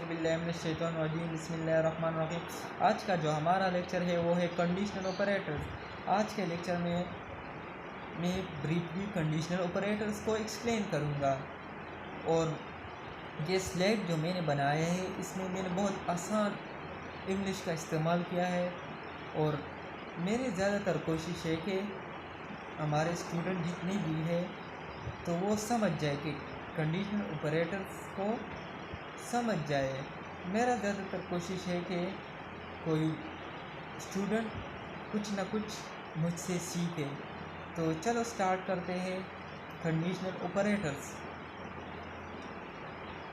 औज़ुबिल्लाहिमिनश्शैतानिर्रजीम बिस्मिल्लाहिर्रहमानिर्रहीम। आज का जो हमारा लेक्चर है वो है कंडीशनल ऑपरेटर्स। आज के लेक्चर में मैं ब्रीफली कंडीशनल ऑपरेटर्स को एक्सप्लेन करूँगा। और ये स्लाइड जो मैंने बनाया है इसमें मैंने बहुत आसान इंग्लिश का इस्तेमाल किया है और मेरी ज़्यादातर कोशिश है कि हमारे स्टूडेंट जितने भी हैं तो वो समझ जाए कि कंडीशनल ऑपरेटर्स को समझ जाए। मेरा ज़्यादातर कोशिश है कि कोई स्टूडेंट कुछ ना कुछ मुझसे सीखे। तो चलो स्टार्ट करते हैं conditional operators.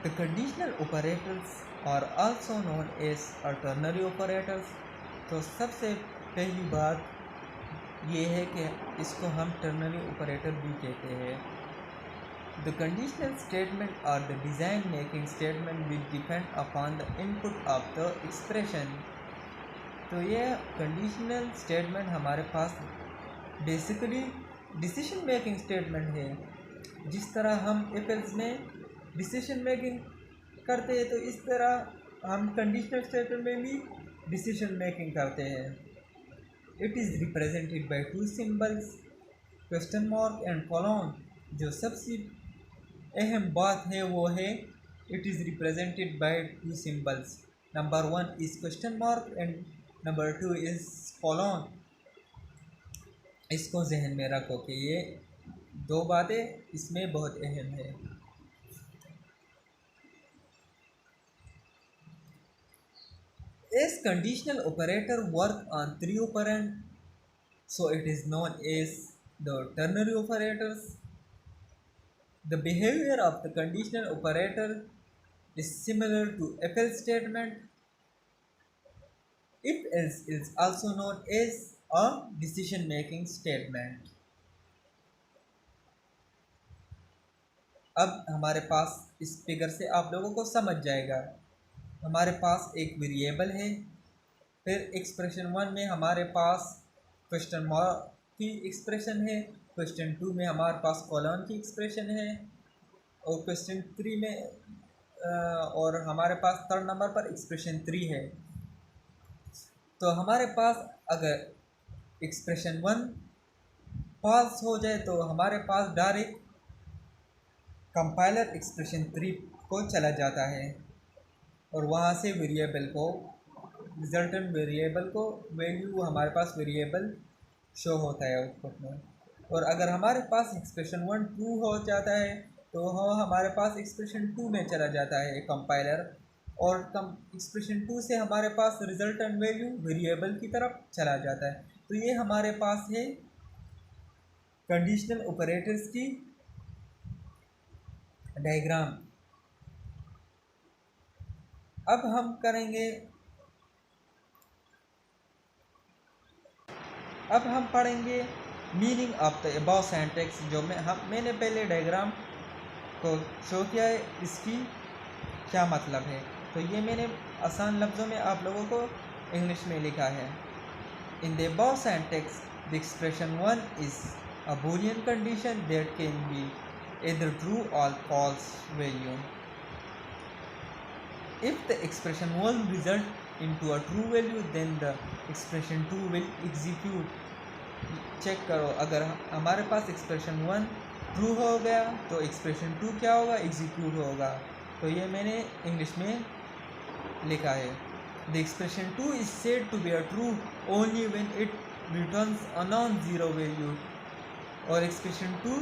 The conditional operators are also known as ternary operators. तो सबसे पहली बात ये है कि इसको हम टर्नरी ऑपरेटर भी कहते हैं। The conditional statement are the design making statement which depend upon the input of the expression। तो ये conditional statement हमारे पास बेसिकली डिसीजन मेकिंग स्टेटमेंट है। जिस तरह हम एप्पल्स में डिसीजन मेकिंग करते हैं तो इस तरह हम कंडीशनल स्टेटमेंट में भी डिसीजन मेकिंग करते हैं। It is represented by two symbols question mark and colon. जो सबसे अहम बात है वो है it is represented by two symbols. Number 1 is question mark and number 2 is colon. इसको जहन में रखो कि ये दो बातें इसमें बहुत अहम है। As conditional operator work on three operand, so it is known as the ternary operators. The behavior of the conditional operator is similar to if else statement. If else is also known as a decision making statement. अब हमारे पास इस figure से आप लोगों को समझ जाएगा। हमारे पास एक वेरिएबल है, फिर एक्सप्रेशन 1 में हमारे पास क्वेश्चन मार्क की एक्सप्रेशन है, क्वेश्चन 2 में हमारे पास कॉलन की एक्सप्रेशन है और क्वेश्चन 3 में और हमारे पास थर्ड नंबर पर एक्सप्रेशन 3 है। तो हमारे पास अगर एक्सप्रेशन 1 फॉल्स हो जाए तो हमारे पास डायरेक्ट कंपाइलर एक्सप्रेशन 3 को चला जाता है और वहाँ से वेरिएबल को रिजल्टेंट वेरिएबल को वैल्यू हमारे पास वेरिएबल शो होता है आउटपुट में। और अगर हमारे पास एक्सप्रेशन 1 ट्रू हो जाता है तो हमारे पास एक्सप्रेशन 2 में चला जाता है कंपाइलर और एक्सप्रेशन 2 से हमारे पास रिजल्टेंट वैल्यू वेरिएबल की तरफ चला जाता है। तो ये हमारे पास है कंडीशनल ऑपरेटर्स की डायग्राम। अब हम पढ़ेंगे meaning of the above syntax. जो मैंने पहले डायग्राम को शो किया है, इसकी क्या मतलब है। तो ये मैंने आसान लफ्ज़ों में आप लोगों को इंग्लिश में लिखा है। In the above syntax the expression 1 is a Boolean condition that can be either true or false value. If the expression 1 result into a true value, then the expression 2 will execute. Check करो, अगर हमारे पास expression 1 true हो गया तो expression 2 क्या होगा, execute होगा। तो ये मैंने इंग्लिश में लिखा है। The expression 2 is said to be a true only when it returns a non zero value. और एक्सप्रेशन 2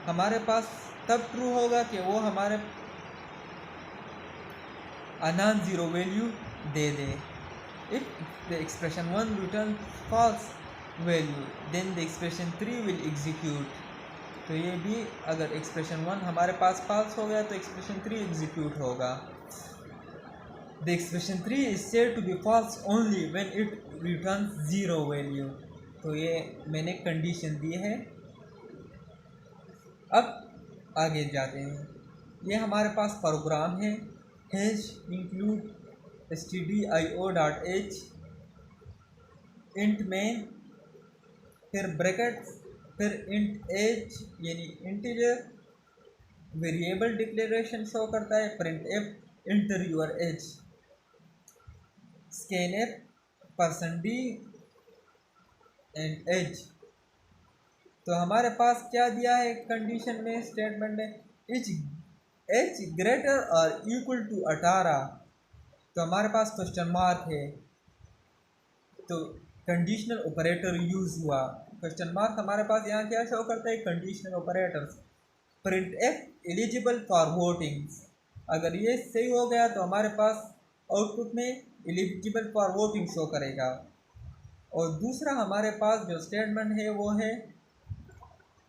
हमारे पास तब ट्रू होगा कि वो हमारे नॉन ज़ीरो वैल्यू दे दे। If the expression 1 return false value then the expression 3 will execute. तो ये भी अगर एक्सप्रेशन 1 हमारे पास फॉल्स हो गया तो एक्सप्रेशन 3 एग्जीक्यूट होगा। The expression 3 is said to be false only when it returns zero value. तो ये मैंने कंडीशन दी है। अब आगे जाते हैं। ये हमारे पास प्रोग्राम है हैश इंक्लूड stdio.h इंट में, फिर ब्रैकेट्स, फिर इंट एज यानी इंटीजर वेरिएबल डिक्लेरेशन शो करता है, print F enter your age, scanf person d and age। तो हमारे पास क्या दिया है कंडीशन में, स्टेटमेंट में, एच ग्रेटर और इक्वल टू 18। तो हमारे पास क्वेश्चन मार्क है, तो कंडीशनल ऑपरेटर यूज हुआ। क्वेश्चन मार्क हमारे पास यहाँ क्या शो करता है, conditional operators. Print F eligible for voting, अगर ये सही हो गया तो हमारे पास आउटपुट में एलिजिबल फॉर वोटिंग शो करेगा। और दूसरा हमारे पास जो स्टेटमेंट है वो है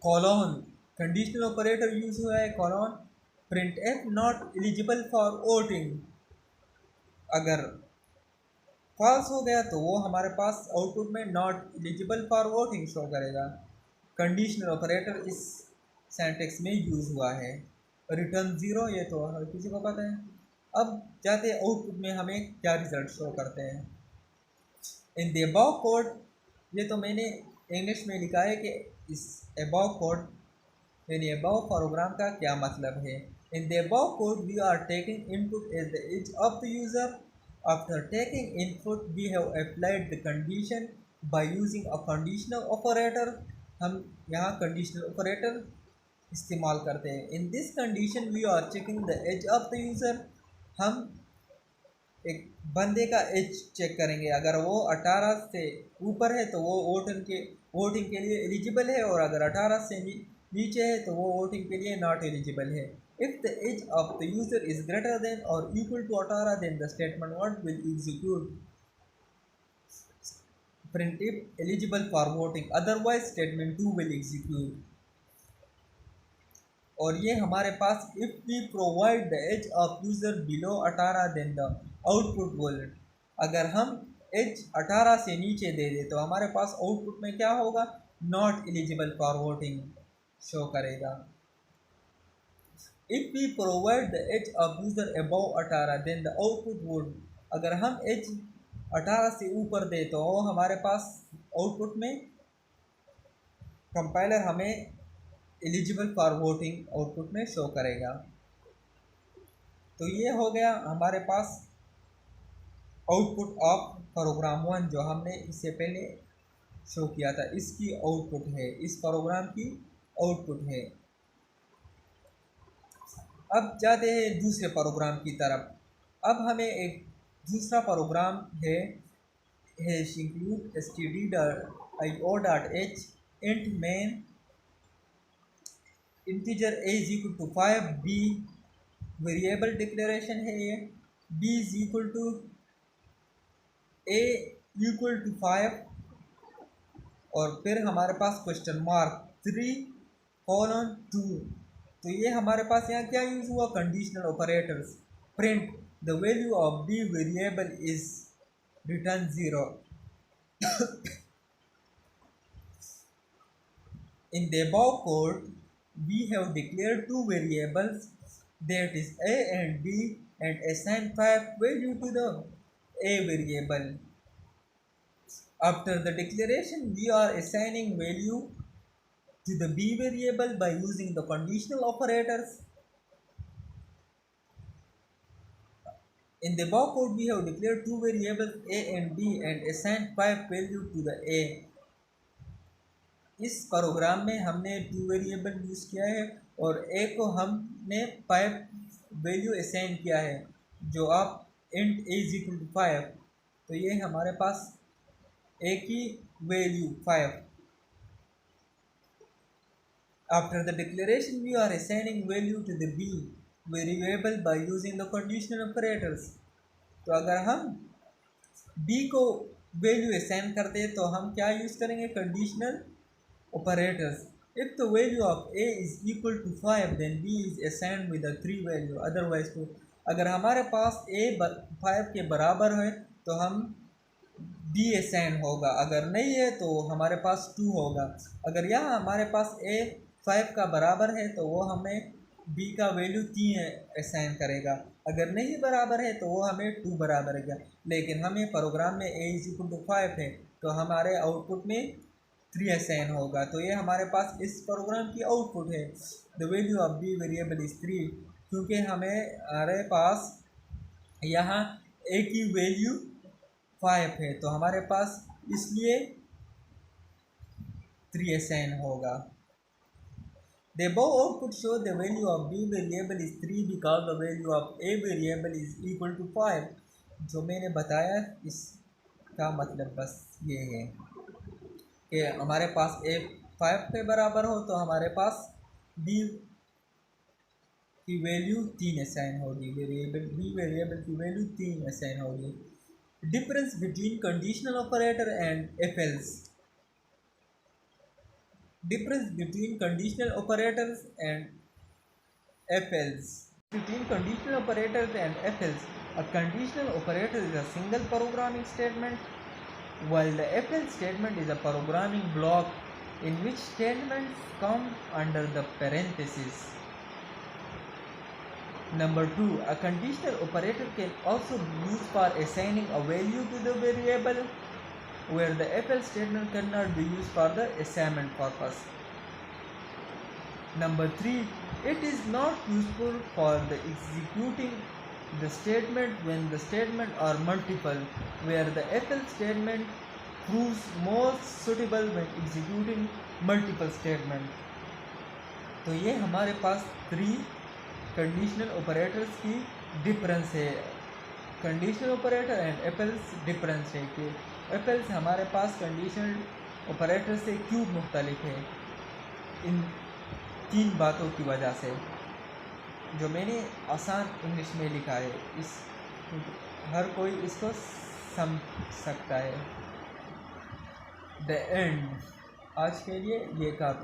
कॉलन, कंडीशनल ऑपरेटर यूज हुआ है colon. Print F not eligible for voting, अगर फॉल्स हो गया तो वो हमारे पास आउटपुट में not eligible for voting show करेगा। कंडीशनल ऑपरेटर इस सेंटेक्स में यूज हुआ है। रिटर्न 0 ये तो हर किसी को पता है। अब जाते हैं आउटपुट में हमें क्या रिजल्ट शो करते हैं। इन द अबव कोड, ये तो मैंने इंग्लिश में लिखा है कि इस अबव कोड यानी अबव प्रोग्राम का क्या मतलब है। In the above code we are taking input at the age of the user. After taking input we have applied the condition by using a conditional operator. हम यहाँ conditional operator इस्तेमाल करते हैं। In this condition we are checking the age of the user, हम एक बंदे का as check करेंगे। अगर वो 18 से ऊपर है तो वो वोटिंग के लिए एलिजिबल है, और अगर 18 से नीचे है तो वो वोटिंग के लिए नॉट एलिजिबल है। If the age of the user is greater than और equal to 18 then the statement what will execute, print if eligible for voting, otherwise statement 2 will execute. और ये हमारे पास if we provide the age of user below 18 then the output will, अगर हम age 18 से नीचे दे दें तो हमारे पास आउटपुट में क्या होगा, not eligible for voting show करेगा। If we provide the age of user above 18 then the output would, अगर हम एज 18 से ऊपर दे तो हमारे पास आउटपुट में कंपाइलर हमें एलिजिबल फॉर वोटिंग आउटपुट में शो करेगा। तो ये हो गया हमारे पास आउटपुट ऑफ प्रोग्राम 1 जो हमने इससे पहले शो किया था, इसकी आउटपुट है, इस प्रोग्राम की आउटपुट है। अब जाते हैं दूसरे प्रोग्राम की तरफ। अब हमें एक दूसरा प्रोग्राम है include std.io.h int main integer a is equal to 5, b variable declaration है ये, b is equal to a equal to 5, और फिर हमारे पास क्वेश्चन मार्क 3:2। तो ये हमारे पास यहाँ क्या यूज हुआ, conditional operators. Print the value of b variable is return 0। In the above code, we have declared two variables, that is a and b, and assigned 5 value to the a variable. After the declaration, we are assigning value to the b variable by using the conditional operators. In the above code, we have declared two variables a and b and assigned 5 value to the a. इस programme में हमने 2 variable use किया है और ए को हमने 5 value assign किया है, जो आप int A is equal to 5। तो ये हमारे पास ए की value 5। After the declaration we are assigning value to the B variable by using the conditional operators. तो अगर हम बी को वैल्यू असाइन करते हैं तो हम क्या यूज़ करेंगे, conditional operators. If the value of a is equal to 5 then b is assigned with a 3 value, otherwise 2। अगर हमारे पास a 5 के बराबर है तो हम b असाइन होगा, अगर नहीं है तो हमारे पास 2 होगा। अगर यहाँ हमारे पास a 5 का बराबर है तो वो हमें b का वैल्यू 3 असाइन करेगा, अगर नहीं बराबर है तो वो हमें 2 बराबर है। लेकिन हमें प्रोग्राम में a इज इक्वल टू 5 है तो हमारे आउटपुट में 3 असाइन होगा। तो ये हमारे पास इस प्रोग्राम की आउटपुट है। The value of B variable is 3, क्योंकि हमारे पास यहाँ ए की वैल्यू 5 है तो हमारे पास इसलिए 3 असाइन होगा। The above output show the value of b variable is 3 because the value of a variable is equal to 5। जो मैंने बताया इसका मतलब बस ये है कि हमारे पास a 5 के बराबर हो तो हमारे पास b की वैल्यू 3 असाइन होगी, वेरिएबल b वेरिएबल की वैल्यू 3 असाइन होगी। Difference between conditional operator and if else। Difference between conditional operators and if else। Between conditional operators and if else, a conditional operator is a single programming statement, while the if else statement is a programming block in which statements come under the parentheses. Number 2, a conditional operator can also be used for assigning a value to the variable, where the if else statement cannot be used for the assignment purpose. Number 3, it is not useful for the executing the statement when the statement are multiple, where the if else statement proves more suitable when executing multiple statement। तो ये हमारे पास 3 conditional operators की difference है। Conditional operator and if else difference है कि if else हमारे पास conditional operator से क्यों मुख्तलिफ है, इन 3 बातों की वजह से, जो मैंने आसान इंग्लिश में लिखा है, इस हर कोई इसको समझ सकता है। The end. आज के लिए ये काफ़ी है।